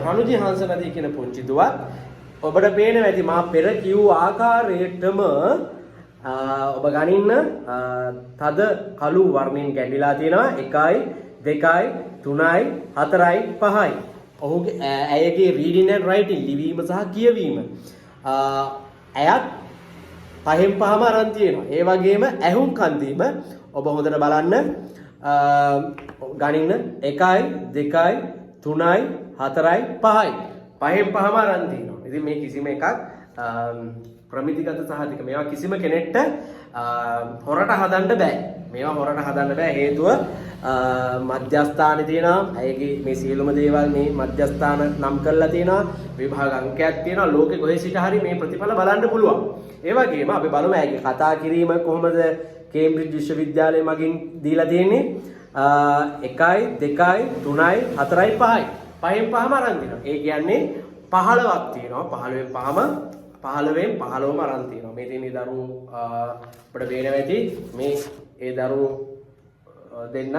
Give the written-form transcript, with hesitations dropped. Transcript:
රණුජි හංසනදී කියන පුංචි දුවක් ඔබට පේනවා ඇති මා පෙර කිව් ආකාරයටම ඔබ ගනින්න තද කළු වර්ණයෙන් ගැඹිලා තියෙනවා 1යි 2යි 3යි 4යි 5යි. ඔහුගේ ඇයගේ reading and writing ලිවීම සහ කියවීම ඇයත් 5න් 5ම අරන් තියෙනවා. ඒ වගේම ඇහුම් කන් දීම ඔබ හොඳට බලන්න ගනින්න 1යි 2යි 3යි 4යි 5යි 5න් 5ම අරන් තියෙනවා. ඉතින් මේ කිසිම එකක් ප්‍රමිතිගත සහතික මේවා කිසිම කෙනෙක්ට හොරට හදන්න බෑ. මේවා හොරට හදන්න බෑ හේතුව මධ්‍යස්ථානේ තියෙනවා. ඇයගේ මේ සියලුම දේවල් මේ මධ්‍යස්ථාන නම් කරලා තියෙනවා. විභාග අංකයක් තියෙනවා. ලෝකෙ කොහේ සිට හරි මේ ප්‍රතිඵල බලන්න පුළුවන්. ඒ වගේම අපි බලමු ඇයගේ කතා කිරීම කොහොමද කේම්බ්‍රිජ් විශ්වවිද්‍යාලය මගින් දීලා තියෙන්නේ. 1යි 2යි 3යි 4යි 5යි 5න් 5ම අරන් දෙනවා. ඒ කියන්නේ 15ක් තියෙනවා. 15න් 15ම අරන් තියෙනවා. මේ තියෙන දරුවෝ අපිට පේනවා ඇති මේ ඒ දරුවෝ දෙන්න